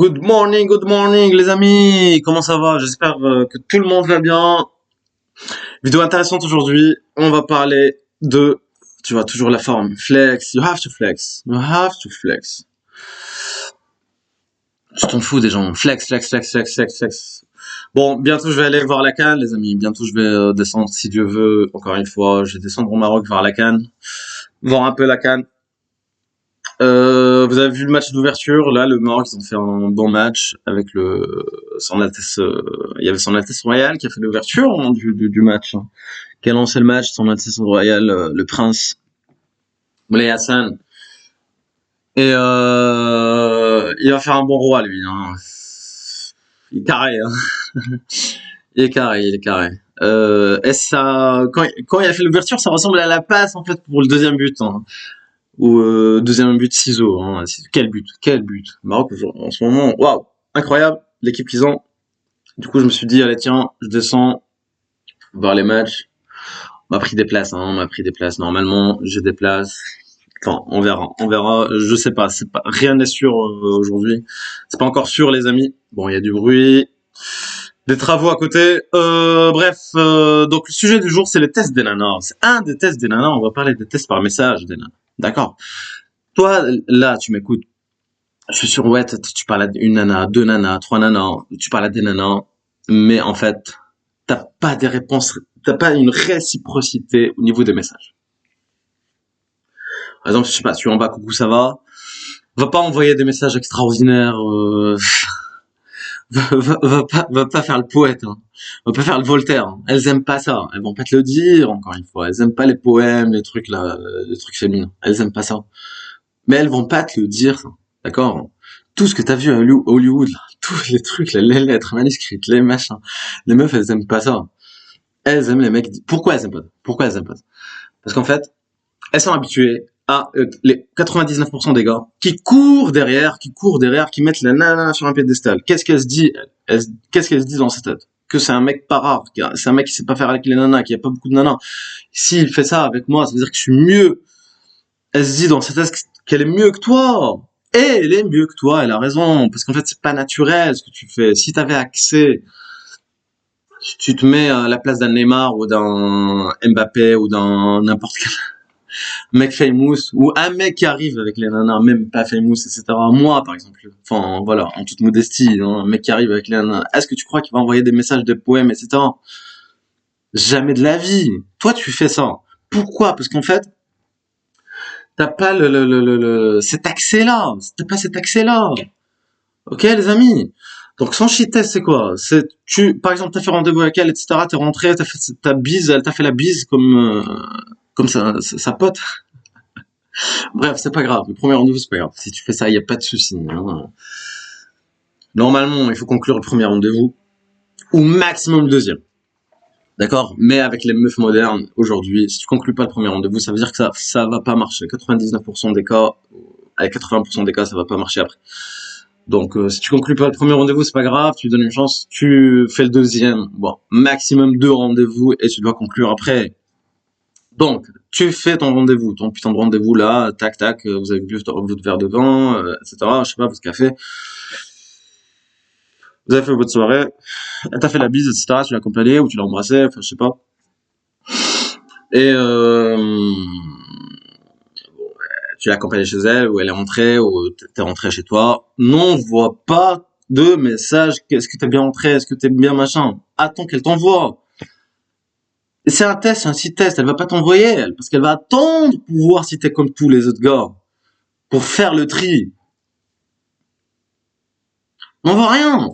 Good morning les amis, comment ça va? J'espère que tout le monde va bien. Vidéo intéressante aujourd'hui, on va parler de, tu vois, toujours la forme, flex, you have to flex, you have to flex. Je t'en fous des gens, flex, flex, flex, flex, flex, flex. Bon, bientôt je vais aller voir la CAN les amis, bientôt je vais descendre si Dieu veut, encore une fois, je vais descendre au Maroc voir la CAN, voir un peu la CAN. Vous avez vu le match d'ouverture, là, le Maroc, ils ont fait un bon match avec son Altesse, il y avait son Altesse Royale qui a fait l'ouverture hein, du match, hein, qui a lancé le match, son Altesse Royale, le Prince Moulay Hassan. Et il va faire un bon roi, lui. Hein. Il est carré, hein. Il est carré, il est carré. Et ça, quand il a fait l'ouverture, ça ressemble à la passe en fait pour le deuxième but. Hein. Ou deuxième but ciseaux. Hein. Quel but, quel but. Maroc en ce moment, waouh, incroyable l'équipe qu'ils ont. Du coup, je me suis dit allez tiens, je descends voir les matchs. On m'a pris des places, hein, on m'a pris des places. Normalement, j'ai des places. Enfin, on verra, on verra. Je sais pas, c'est pas rien n'est sûr aujourd'hui. C'est pas encore sûr, les amis. Bon, il y a du bruit, des travaux à côté. Bref, donc le sujet du jour, c'est les tests des nanas. C'est un des tests des nanas. On va parler des tests par message des nanas. D'accord. Toi, là, tu m'écoutes. Je suis sur ouais, tu parles à une nana, deux nanas, trois nanas. Tu parles à des nanas, mais en fait, t'as pas des réponses, t'as pas une réciprocité au niveau des messages. Par exemple, je sais pas, tu es en bas, coucou, ça va pas envoyer des messages extraordinaires. Va pas faire le poète. Hein. Va pas faire le Voltaire. Hein. Elles aiment pas ça. Elles vont pas te le dire. Encore une fois, elles aiment pas les poèmes, les trucs là, les trucs féminins. Elles aiment pas ça. Mais elles vont pas te le dire, ça. D'accord? Tout ce que t'as vu à Hollywood, là, tous les trucs, là, les lettres manuscrites, les machins, les meufs, elles aiment pas ça. Elles aiment les mecs. Pourquoi elles aiment pas ça? Pourquoi elles aiment pas ça? Parce qu'en fait, elles sont habituées à les 99% des gars qui courent derrière, qui mettent la nana sur un piédestal. Qu'est-ce qu'elle se dit qu'est-ce qu'elle se dit dans sa tête? Que c'est un mec pas rare, c'est un mec qui sait pas faire avec les nanas, qu'il y a pas beaucoup de nanas. S'il fait ça avec moi, ça veut dire que je suis mieux. Elle se dit dans sa tête qu'elle est mieux que toi. Et elle est mieux que toi, elle a raison. Parce qu'en fait, c'est pas naturel ce que tu fais. Si t'avais accès, tu te mets à la place d'un Neymar ou d'un Mbappé ou d'un n'importe quel mec famous ou un mec qui arrive avec les nanas, même pas famous, etc. Moi, par exemple. Enfin, voilà, en toute modestie, hein, un mec qui arrive avec les nanas. Est-ce que tu crois qu'il va envoyer des messages, des poèmes, etc. Jamais de la vie. Toi, tu fais ça. Pourquoi? Parce qu'en fait, t'as pas cet accès-là. T'as pas cet accès-là. Ok, les amis. Donc, son shit test, c'est quoi? C'est, par exemple, t'as fait rendez-vous avec elle, etc. T'es rentré, t'as fait ta bise, elle t'a fait la bise comme sa pote. Bref, c'est pas grave. Le premier rendez-vous, c'est pas grave. Si tu fais ça, y a pas de souci. Hein. Normalement, il faut conclure le premier rendez-vous. Ou maximum le deuxième. D'accord? Mais avec les meufs modernes, aujourd'hui, si tu conclus pas le premier rendez-vous, ça veut dire que ça va pas marcher. 99% des cas, avec 80% des cas, ça va pas marcher après. Donc, si tu conclus pas le premier rendez-vous, c'est pas grave, tu lui donnes une chance, tu fais le deuxième. Bon, maximum 2 rendez-vous et tu dois conclure après. Donc, tu fais ton rendez-vous, ton putain de rendez-vous là, tac, tac, vous avez bu votre verre de vin, etc., je sais pas, votre café. Vous avez fait votre soirée, elle t'a fait la bise, etc., tu l'as accompagnée ou tu l'as embrassée, enfin, je sais pas. Et tu l'as accompagnée chez elle, ou elle est rentrée, ou t'es rentré chez toi. Non, voit pas de message. Est-ce que t'es bien rentré? Est-ce que t'es bien machin? Attends qu'elle t'envoie. Et c'est un test, c'est un site test. Elle va pas t'envoyer, elle, parce qu'elle va attendre pour voir si t'es comme tous les autres gars. Pour faire le tri. On voit rien.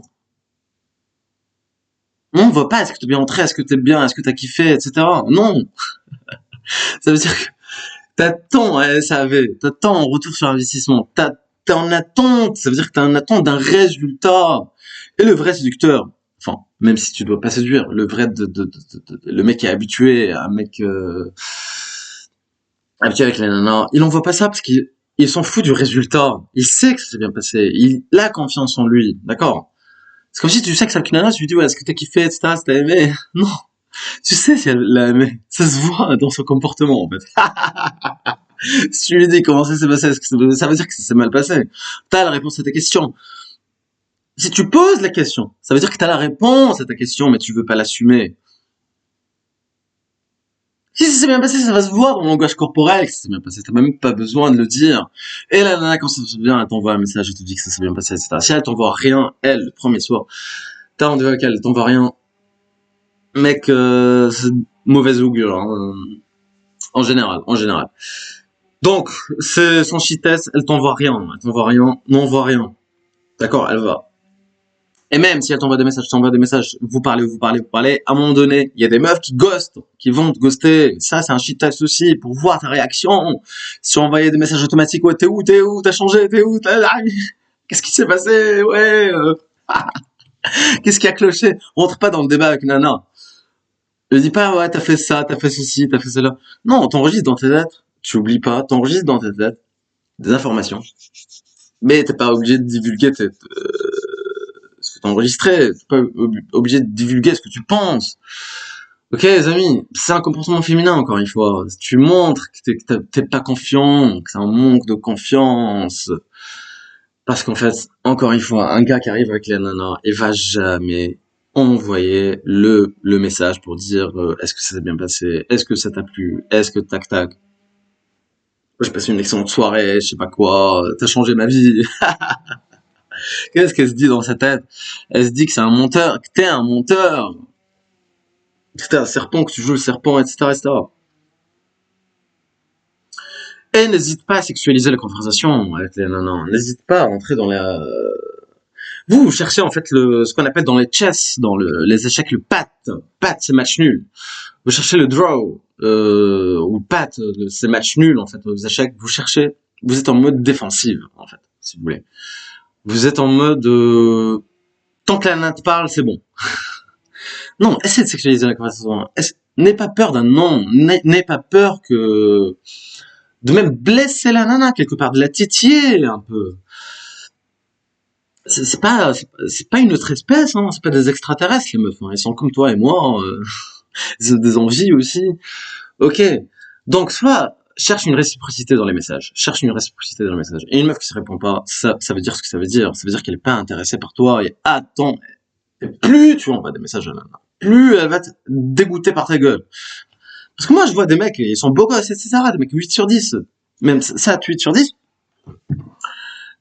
On voit pas est-ce que t'es bien rentré, est-ce que t'es bien, est-ce que t'as kiffé, etc. Non. Ça veut dire que t'attends à SAV, t'attends en retour sur investissement, t'es en attente, ça veut dire que t'es en attente d'un résultat. Et le vrai séducteur, enfin, même si tu dois pas séduire, le vrai le mec qui est habitué, un mec habitué avec les nanas, il envoie pas ça parce qu'il s'en fout du résultat. Il sait que ça s'est bien passé, il a confiance en lui, d'accord? C'est comme si tu sais que c'est avec une nana, tu lui dis ouais, est-ce que t'as kiffé, etc., si t'as aimé? Non. Tu sais si elle l'a aimé. Ça se voit dans son comportement, en fait. Si tu lui dis comment ça s'est passé, ça veut dire que ça s'est mal passé. T'as la réponse à ta question. Si tu poses la question, ça veut dire que tu as la réponse à ta question, mais tu veux pas l'assumer. Si ça s'est bien passé, ça va se voir dans le langage corporel que ça s'est bien passé. T'as même pas besoin de le dire. Et la nana, quand ça se bien, elle t'envoie un message, elle te dit que ça s'est bien passé, etc. Si elle t'envoie rien, elle, le premier soir, t'as rendez-vous avec elle, elle t'envoie rien. Mec, c'est mauvaise augure, hein, en général, en général. Donc, c'est son shit test, elle t'envoie rien, n'envoie rien. D'accord, elle va. Et même si elle t'envoie des messages, vous parlez, à un moment donné, il y a des meufs qui ghostent, qui vont te ghoster. Ça, c'est un shit test aussi, pour voir ta réaction. Si tu envoyais des messages automatiques, ouais, t'es où, t'as changé, t'es où, qu'est-ce qui s'est passé, ouais, qu'est-ce qui a cloché? Rentre pas dans le débat avec Nana. Ne dis pas, ouais, t'as fait ça, t'as fait ceci, t'as fait cela. Non, t'enregistres dans tes têtes. Tu oublies pas, t'enregistres dans tes têtes des informations. Mais t'es pas obligé de divulguer ce que t'as enregistré. T'es pas obligé de divulguer ce que tu penses. Ok, les amis, c'est un comportement féminin, encore une fois. Si tu montres que t'es pas confiant, que c'est un manque de confiance. Parce qu'en fait, encore une fois, un gars qui arrive avec les nanas, il va jamais envoyer le message pour dire est-ce que ça s'est bien passé, est-ce que ça t'a plu, est-ce que tac tac, j'ai passé une excellente soirée, je sais pas quoi, t'as changé ma vie. Qu'est-ce qu'elle se dit dans sa tête? Elle se dit que c'est un monteur, que t'es un monteur, que t'es un serpent, que tu joues le serpent, etc., etc. Et n'hésite pas à sexualiser la conversation avec les nanas. N'hésite pas à rentrer dans la... Vous cherchez en fait ce qu'on appelle dans les chess, dans les échecs, le pat. Pat, c'est match nul. Vous cherchez le draw, ou pat, c'est match nul en fait aux échecs. Vous êtes en mode défensive en fait, si vous voulez. Vous êtes en mode tant que la nana te parle, c'est bon. Non, essaie de sexualiser la conversation. N'aie pas peur d'un non. N'aie pas peur de même blesser la nana quelque part, de la titiller un peu. C'est pas une autre espèce, hein. C'est pas des extraterrestres les meufs. Hein. Ils sont comme toi et moi. Ils ont des envies aussi. Ok. Donc soit cherche une réciprocité dans les messages. Cherche une réciprocité dans les messages. Et une meuf qui se répond pas, ça veut dire ce que ça veut dire. Ça veut dire qu'elle est pas intéressée par toi. Et attends. Et plus tu envoies des messages à la nana, plus elle va te dégoûter par ta gueule. Parce que moi, je vois des mecs, ils sont beaux gosses, etc. Des mecs 8 sur 10. Même ça, 8 sur 10.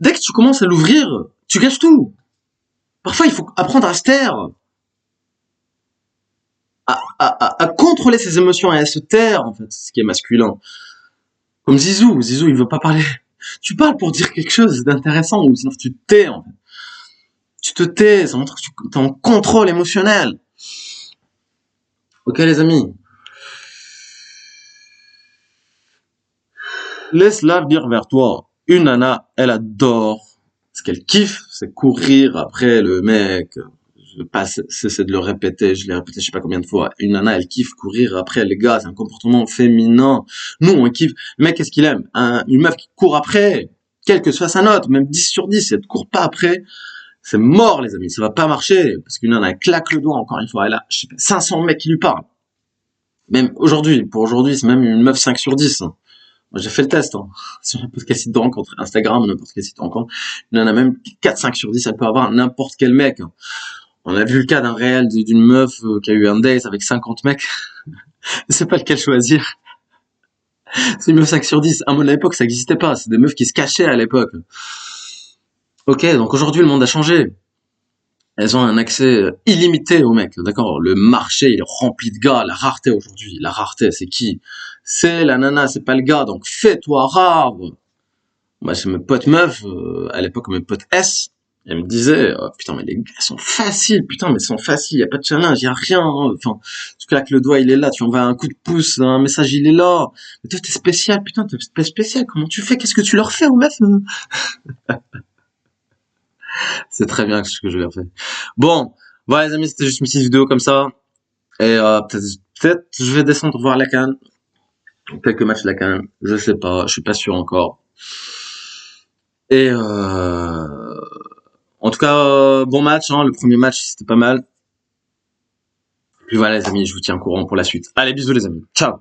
Dès que tu commences à l'ouvrir, tu gâches tout. Parfois, il faut apprendre à se taire, à contrôler ses émotions et à se taire, en fait, ce qui est masculin. Comme Zizou. Zizou, il veut pas parler. Tu parles pour dire quelque chose d'intéressant, ou sinon tu te tais, en fait. Tu te tais, ça montre que tu es en contrôle émotionnel. Ok, les amis. Laisse-la venir vers toi. Une nana, elle adore. Ce qu'elle kiffe, c'est courir après le mec. Je vais pas cesser de le répéter, je l'ai répété je sais pas combien de fois. Une nana, elle kiffe courir après les gars, c'est un comportement féminin. Nous, on kiffe. Le mec, qu'est-ce qu'il aime? Une meuf qui court après, quelle que soit sa note, même 10 sur 10, elle ne court pas après. C'est mort, les amis, ça va pas marcher. Parce qu'une nana, elle claque le doigt, encore une fois. Elle a, je sais pas, 500 mecs qui lui parlent. Même aujourd'hui, pour aujourd'hui, c'est même une meuf 5 sur 10. Moi, j'ai fait le test, hein. Sur n'importe quel site de rencontre, Instagram, n'importe quel site de rencontre. Il y en a même 4, 5 sur 10, elle peut avoir n'importe quel mec. Hein. On a vu le cas d'un réel d'une meuf qui a eu un date avec 50 mecs. Je sais pas lequel choisir. C'est une meuf 5 sur 10. À mon époque, ça existait pas. C'est des meufs qui se cachaient à l'époque. Ok, donc aujourd'hui, le monde a changé. Elles ont un accès illimité aux mecs, d'accord? Le marché, il est rempli de gars. La rareté aujourd'hui, la rareté, c'est qui? C'est la nana, c'est pas le gars, donc fais-toi rare. Moi, c'est mes potes meufs, à l'époque, mes potes S, elles me disaient, oh, putain, mais les gars sont faciles, putain, mais ils sont faciles, y a pas de challenge, y a rien, hein. Enfin, tu claques le doigt, il est là, tu envoies un coup de pouce, un message, il est là. Mais toi, t'es spécial, putain, t'es spécial, comment tu fais? Qu'est-ce que tu leur fais aux meufs? C'est très bien ce que je leur fais. Bon, voilà les amis, c'était juste une petite vidéo comme ça. Et peut-être je vais descendre voir la CAN. Quelques matchs de la CAN, je sais pas, je suis pas sûr encore. Et en tout cas, bon match, hein, le premier match c'était pas mal. Puis voilà les amis, je vous tiens au courant pour la suite. Allez, bisous les amis, ciao.